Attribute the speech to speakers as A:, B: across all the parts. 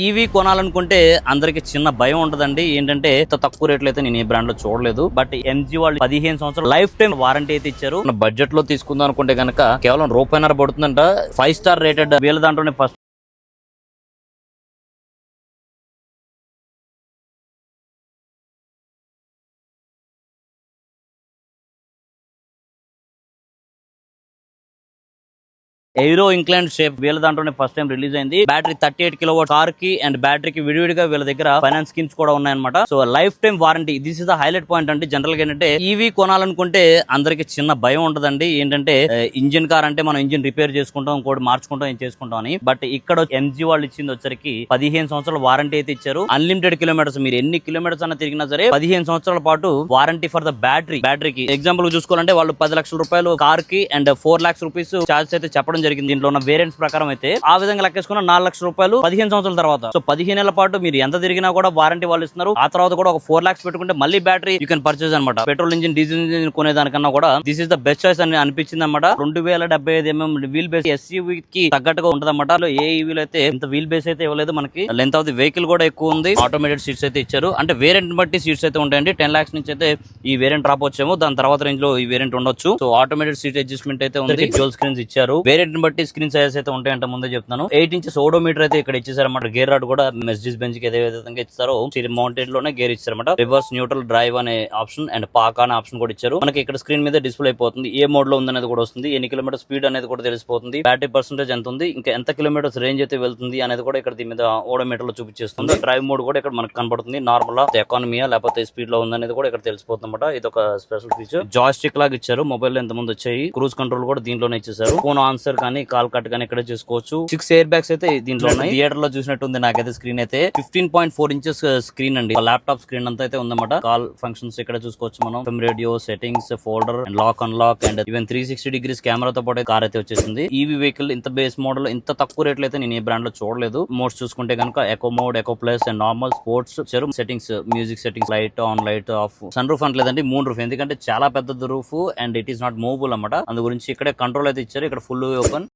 A: EV కొనాలనుకుంటే అందరికి చిన్న భయం ఉంటదండి. ఏంటంటే ఇంత తక్కువ రేట్లు అయితే నేను ఏ బ్రాండ్ లో చూడలేదు. బట్ ఎంజీ వాళ్ళు 15 సంవత్సరాలు లైఫ్ టైం వారంటీ అయితే ఇచ్చారు. బడ్జెట్ లో తీసుకుందాం అనుకుంటే కనుక కేవలం రూపాయిన్నర పడుతుందంట. 5 స్టార్ రేటెడ్ వీళ్ళ దాంట్లోనే ఫస్ట్ ఎయిరో ఇంక్లైన్ షేప్ వీళ్ళ దాంట్లోనే ఫస్ట్ టైం రిలీజ్ అయింది. బ్యాటరీ 38 కిలోవాట్ కార్ కి అండ్ బ్యాటరీకి విడివిడిగా వీళ్ళ దగ్గర ఫైనాన్స్ స్కీమ్స్ కూడా ఉన్నాయన్నమాట. So life time warranty, this is the highlight point అండి. జనరల్ గా ఏంటంటే ఈవీ కొనాలనుకుంటే అందరికి చిన్న భయం ఉంటదండి. ఏంటంటే ఇంజిన్ కార్ అంటే మనం ఇంజిన్ రిపేర్ చేసుకుంటాం, ఇంకోటి మార్చుకుంటాం, ఏం చేసుకుంటాం అని. బట్ ఇక్కడ ఎంజీ వాళ్ళు ఇచ్చింది వచ్చరికి 15 సంవత్సరాల వారంటీ అయితే ఇచ్చారు. అన్లిమిటెడ్ కిలోమీటర్స్, మీరు ఎన్ని కిలోమీటర్స్ అన్న తిరిగినా సరే 15 సంవత్సరాల పాటు వారంటీ ఫర్ ద బ్యాటరీకి. ఎగ్జాంపుల్ చూసుకోవాలంటే వాళ్ళు 10 లక్షల రూపాయలు కార్ కి అండ్ 4 lakhs రూపీస్ చార్జ్ అయితే చెప్పడం జరిగింది. దీంట్లో ఉన్న వేరియంట్స్ ప్రకారం అయితే ఆ విధంగా లెక్కేసుకున్న 4 లక్షల రూపాయలు 15 సంవత్సరాల తర్వాత. సో 15 ఏళ్ల పాటు మీరు ఎంత తిరిగినా కూడా వారంటీ వాళ్ళు ఇస్తున్నారు. ఆ తర్వాత కూడా ఒక 4 lakhs పెట్టుకుంటే మళ్ళీ బ్యాటరీ యూ కెన్ పర్చేజ్ అనమాట. పెట్రోల్ ఇంజిన్, డీజిల్ ఇంజిన్ కొనేదానికన్నా కూడా this is the best choice అని అనిపించింది అనమాట. 2075 mm వీల్ బేస్ ఎస్యూవీ కి తగ్గట్టుగా ఉంటుంది అనమాట. ఏ ఈవీలో అయితే ఇంత వీల్ బేస్ అయితే ఇవ్వలేదు మనకి. లెంత్ ఆఫ్ ది వెహికల్ కూడా ఎక్కువ ఉంది. ఆటోమేటెడ్ సీట్స్ అయితే ఇచ్చారు. అంటే వేరియంట్ బట్టి సీట్స్ అయితే ఉంటాయండి. 10 lakhs నుంచి అయితే ఈ వేరియంట్ రాపోవచ్చేమో, దాని తర్వాత రేంజ్ లో ఈ వేరియంట్ ఉండొచ్చు. సో ఆటోమేటెడ్ సీట్ అడ్జస్ట్మెంట్ అయితే ఉంది. డ్యూయల్ స్క్రీన్స్ ఇచ్చారు. వేరియంట్ బట్టి స్క్రీన్ సైజెస్ అయితే ఉంటాయంట. ముందే చెప్తాను. 8 inches ఓడోమీటర్ అయితే ఇక్కడ ఇచ్చేసారన్నమాట. గేర్ రాడ్ కూడా మెర్సిడీస్ బెంజ్ కి ఏదే విధంగా ఇచ్చారో మౌంటెడ్ లోనే గేర్ ఇచ్చారన్నమాట. రివర్స్, న్యూట్రల్, డ్రైవ్ అనే ఆప్షన్ అండ్ పాక్ అనే ఆప్షన్ కూడా ఇచ్చారు. మనకి ఇక్కడ స్క్రీన్ మీద డిస్ప్లే అయిపోతుంది. ఏ మోడ్ లో ఉందనేది కూడా వస్తుంది. ఎన్ని కిలోమీటర్ స్పీడ్ అనేది కూడా తెలిసిపోతుంది. బ్యాటరీ పర్సెంటేజ్ ఎంత ఉంది, ఇంకా ఎంత కిలోమీటర్స్ రేంజ్ అయితే వెళ్తుంది అనేది కూడా ఇక్కడ దీని మీద ఓడోమీటర్ లో చూపించేస్తుంది. డ్రైవ్ మోడ్ కూడా ఇక్కడ మనకు కనబడుతుంది. నార్మల్ ఎకానమీయా లేకపోతే స్పీడ్ లో ఉందనేది కూడా ఇక్కడ తెలిసిపోతుంది అనమాట. ఇది ఒక స్పెషల్ ఫీచర్. జాయ్స్టిక్ లాగా ఇచ్చారు. మొబైల్ లో ఎంత ముందు వచ్చాయి. క్రూజ్ కంట్రోల్ కూడా దీంట్లోనే ఇచ్చేసారు. ఫోన్ ఆన్సర్ కానీ కాల్ కట్ కానీ ఇక్కడ చేసుకోవచ్చు. 6 ఎయిర్ బ్యాగ్స్ అయితే దీంట్లో ఉన్నాయి. థియేటర్ లో చూసినట్టుంది నాకైతే. స్క్రీన్ అయితే 15.4 inches స్క్రీన్ అండి. ల్యాప్టాప్ స్క్రీన్ అంతా అయితే ఉందన్నమాట. కాల్ ఫంక్షన్స్ ఇక్కడ చూసుకోవచ్చు మనం. Radio, settings, folder and lock unlock and even 360 degrees కెమెరాతో పాటు కార్ అయితే వచ్చేసింది. ఈవీ వెహికల్ ఇంత బేస్ మోడల్ ఇంత తక్కువ రేట్లు అయితే నేను ఏ బ్రాండ్ లో చూడలేదు. మోడ్స్ చూసుకుంటే కనుక eco mode, eco plus and normal, sports, settings, music settings, light on, light off, sun roof అంటలేదండి, మూన్ రూఫ్. ఎందుకంటే చాలా పెద్ద roof and it is not movable అన్నమాట. అందు గురించి ఇక్కడే కంట్రోల్ అయితే ఇచ్చారు. ఇక్కడ full open.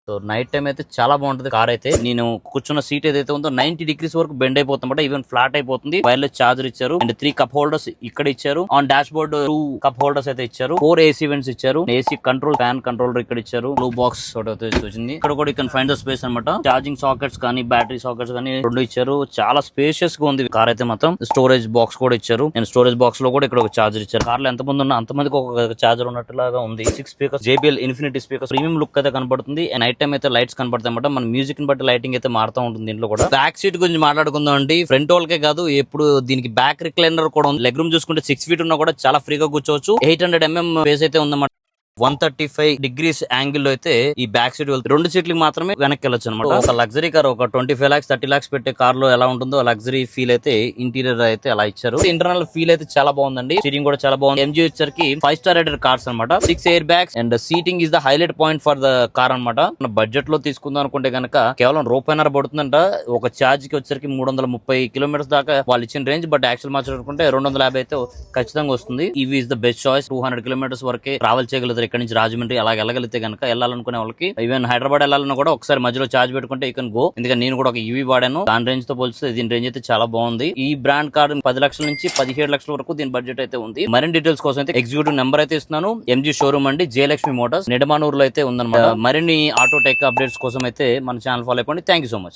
A: So night time అయితే చాలా బాగుంటుంది కార్ అయితే. నేను కూర్చున్న సీట్ ఏదైతే ఉందో 90 degrees వరకు బెండ్ అయిపోతుంది. ఈవెన్ ఫ్లాట్ అయిపోతుంది. వైర్లెస్ చార్జర్ ఇచ్చారు అండ్ 3 cup holders ఇక్కడ ఇచ్చారు. On dash board 2 cup holders అయితే ఇచ్చారు. 4 AC vents ఇచ్చారు. ఏసీ కంట్రోల్, ఫ్యాన్ కంట్రోలర్ ఇక్కడ ఇచ్చారు. బ్లూ బాక్స్ వచ్చింది. ఇక్కడ కూడా ఇక్కడ ఫైండ్ ద స్పేస్ అనమాట. చార్జింగ్ సాకెట్స్ కానీ బ్యాటరీ సాకెట్స్ కానీ 2 ఇచ్చారు. చాలా స్పేషియస్ గా ఉంది కార్ అయితే మాత్రం. స్టోరేజ్ బాక్స్ కూడా ఇచ్చారు. అండ్ స్టోరేజ్ బాక్స్ లో కూడా ఇక్కడ ఒక చార్జర్ ఇచ్చారు. కార్ లో ఎంత మంది ఉన్నా అంతమందికి ఒక చార్జర్ ఉన్నట్టులాగా ఉంది. 6 speakers, JBL infinity speakers, premium look అయితే కనబడుతుంది. అండ్ నైట్ టైం అయితే లైట్స్ కనబడతాయి అన్నమాట. మన మ్యూజిక్ ని బట్టి లైటింగ్ అయితే మారుతూ ఉంటుంది. దీంట్లో కూడా బ్యాక్ సీట్ గురించి మాట్లాడుకుందాం అండి. ఫ్రంట్ వాళ్ళకే కాదు, ఎప్పుడు దీనికి బ్యాక్ రిక్లైనర్ కూడా ఉంది. లెగ్ రూమ్ చూసుకుంటే 6 feet ఉన్నా కూడా చాలా ఫ్రీగా కూర్చోవచ్చు. 800 mm బేస్ అయితే ఉందన్నమాట. 135 degrees యాంగిల్ లో అయితే ఈ బ్యాక్ సీట్ వెళ్తే 2 సీట్లకి మాత్రమే వెనక్కి వెళ్ళొచ్చు అనమాట. ఒక లగ్జరీ కార్, ఒక 25 lakhs 30 lakhs పెట్టే కార్ లో ఎలా ఉంటుందో లగ్జరీ ఫీల్ అయితే ఇంటీరియర్ అయితే అలా ఇచ్చారు. ఇంటర్నల్ ఫీల్ అయితే చాలా బాగుందండి. సీటింగ్ కూడా చాలా బాగుంది. ఎంజీ వచ్చరికి 5 star రేటెడ్ కార్స్ అనమాట. 6 air bags and seating is the highlight point for the car అనమాట. మన బడ్జెట్ లో తీసుకుందాం అనుకుంటే కనుక కేవలం రూపాయిన్నర పడుతుందంట. ఒక ఛార్జ్ కి వచ్చరికి 330 kilometers దాకా వాళ్ళు ఇచ్చిన రేంజ్. బట్ యాక్చువల్ మాట్లాడుకుంటే 250 అయితే ఖచ్చితంగా వస్తుంది. ఇవి is the best choice. 200 kilometers వరకే ట్రావెల్ చేయగలుగుతారు. ఇక్కడ నుంచి రాజమండ్రి అలాగే వెళ్ళగలిగితే కనుక, వెళ్ళాలనుకునే వాళ్ళకి ఈవెన్ హైదరాబాద్ వెళ్ళాలన్నా కూడా ఒకసారి మధ్యలో ఛార్జ్ పెట్టుకుంటే యూ కెన్ గో. ఎందుకంటే నేను కూడా ఒక ఈవీ వాడాను. దాని రేంజ్ తో పోలిస్తే దీని రేంజ్ అయితే చాలా బాగుంది. ఈ బ్రాండ్ కార్ 10 లక్షల నుంచి 17 లక్షల వరకు దీని బడ్జెట్ అయితే ఉంది. మరిన్ని డీటెయిల్స్ కోసం అయితే ఎగ్జిక్యూటివ్ నెంబర్ అయితే ఇస్తున్నాను. ఎంజీ షోరూమ్ అండి, జయలక్ష్మి మోటార్స్, నిడమానూరులో అయితే ఉందన్నమాట. మరిన్ని ఆటో టెక్ అప్డేట్స్ కోసం అయితే మన ఛానల్ ఫాలో అయిపోండి. Thank you so much.